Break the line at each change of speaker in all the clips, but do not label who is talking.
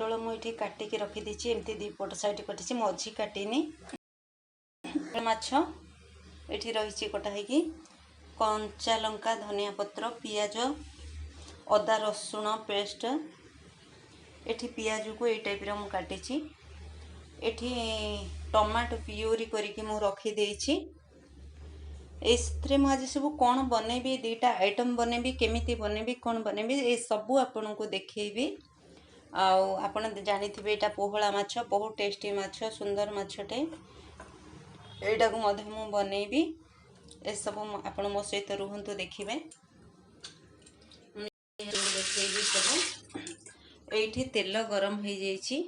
पोटल मुझे काटिकी रखीदी एमती दीपट साइड कटी मझी काटिनी माछ ये रही कटाई कंचा लंका धनिया पत्र पियाज अदा रसुण पेस्ट एठी पियाज को ये टाइप रो काटी एठी टमाटो प्यूरी करके मु रखी देछि एस्त्रे आज सब कौन बनैबी दुईटा आइटम बनैबी केमिति बनैबी कौन बनैबी ए सबू आपन को देखैबी आपण जानिथिबे एटा पोहला माछ बहुत टेस्टी माछ सुंदर माछटे एटा को मधे मु बनैबी ए सब आपण मो सहित रुहंतु देखिबे देखैबी सब एठी तेल गरम हो जाइछि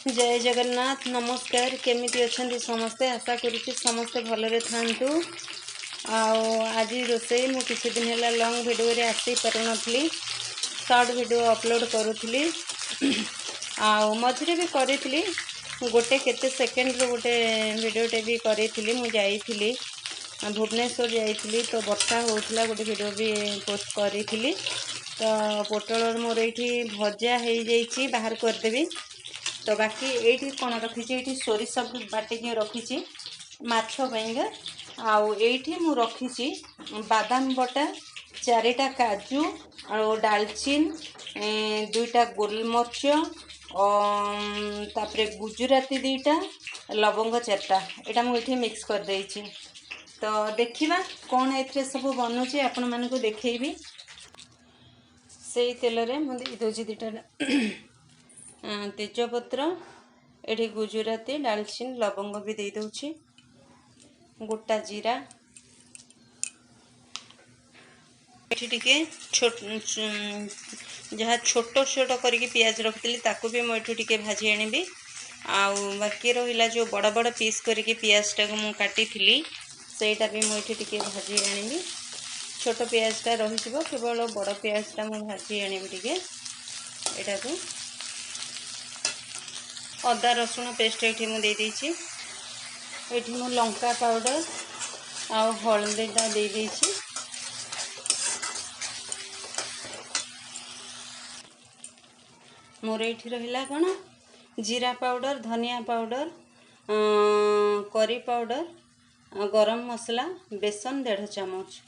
जय जगन्नाथ नमस्कार केमिति अछंती समस्ते आशा करूची समस्ते भलरे थांतु आज रोसई मु किछि दिन हैला लॉन्ग वीडियो रे आसी परनथली शॉर्ट वीडियो अपलोड करूथली मझिरे भी करिथली गोटे केते सेकंड रो गोटे वीडियोटे भी करिथली मु जाईथली भुवनेश्वर जाईथली तो वर्षा होउथला गोटे वीडियो भी पोस्ट करिथली तो पोटल मोर एठी भजा हे जाईची बाहर कर देबी तो बाकी ये कौन रखी ये सोरिष बाटिकी रखी माछ आउ ये मु रखी बादाम बटा 4टा काजू और डालचीन 2टा गोलमर्च तापरे गुजराती 2टा लवंग 4टा यहाँ मुझे मिक्स कर देछि तो देखिबा कौन ए सब बनूची आपण मानक देखैबी से तेल रे मु दे दोछि 2टा तेजपत्र एठी गुजराती डालचीन लवंग भी दे दउछि गोटा जीरा एठी टिके जहाँ छोट छोट करके पियाज रखिली ताकू भी मुझे टिके भाजी आनिबी बाकी रहिला जो बड़ बड़ पीस करके पियाजटा को मु काटी थी सेटा भी मुझे टिके भाजी आनिबी छोट पियाजटा रही केवल बड़ पियाजटा मु भाजी आनिबी टिके एटा को अदा रसुण पेस्ट ये मुझे देदेछि ये मु लंका पाउडर आ हलदीटा दे देछि मोर ये रहिला कौन जीरा पाउडर धनिया पाउडर करी पाउडर गरम मसला बेसन 1.5 चामच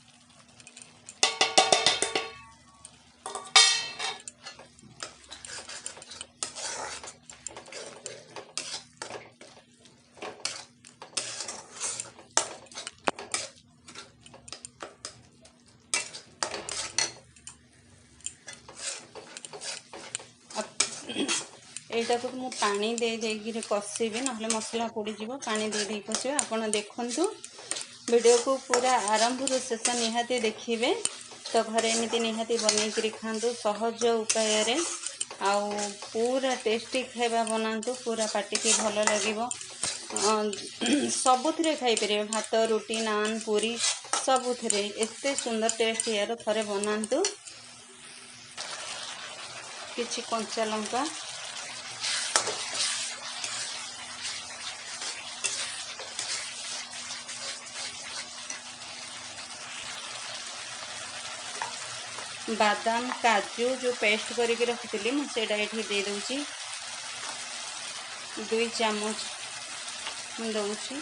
एटा को मु पानी दे देगी कषिबी ना मसला पोड़ीज पानी दे दे कषिबे आपन देखंतु वीडियो को पूरा आरंभ रु शेष निहाती देखिबे तो घरे एमती निहाती बनई खातु सहज उपाय रे आउ पूरा टेस्टी खाइबा बनातु पूरा पाटी के भल लगिबो सबुथिरे खाई परिबे भात रोटी नान पूरी सबुथिरे एते सुंदर टेस्ट यार थरे बनातु किछि कंचा लंका बादाम काजू जो पेस्ट करके रखी मुझे ये दे दूची 2 चामच मुझे दूची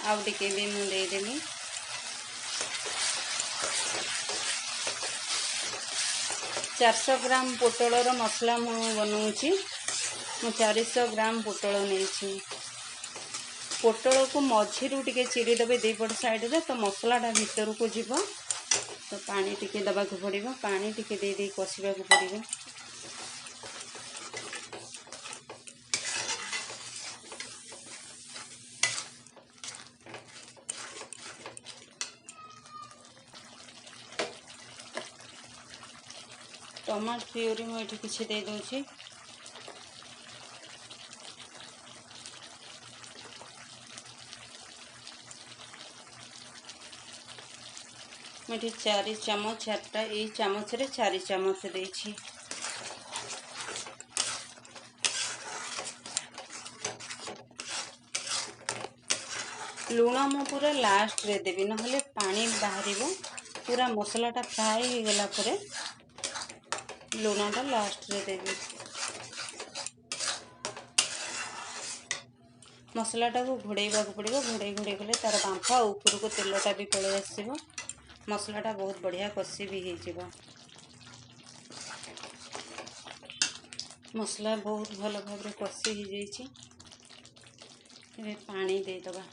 आउ टिके भी मुझे देदेमी 400 ग्राम पोटलर मसला मु बनाऊँगी मु 400 ग्राम पोटल नहीं पोटल को मझिरू टिके चिरीदेवे दीपट साइड रे तो मसलाटा भीतर को जीव तो पानी टिके दबा को पड़िबो पानी टिके दे दे कषिबा को पड़िबो टमाटो प्यूरी मुझे किसी दे दूची मुझे 4 चामच 4टा ये चामच रे 4 चामच देछि लुण मु पूरा लास्ट रे देवी नहले पानी बाहर पूरा मसलाटा फ्राए हो गला परे लुणटा लास्ट रे देवी। मसलाटा को घोड़ेवा पड़ो घोड़े घोड़े गले तार बांफा ऊपर को तेलटा भी पलि आसो मसलाटा बहुत बढ़िया कषी भी हो मसला बहुत भल भाव कषी हो जाइए पानी देदबा।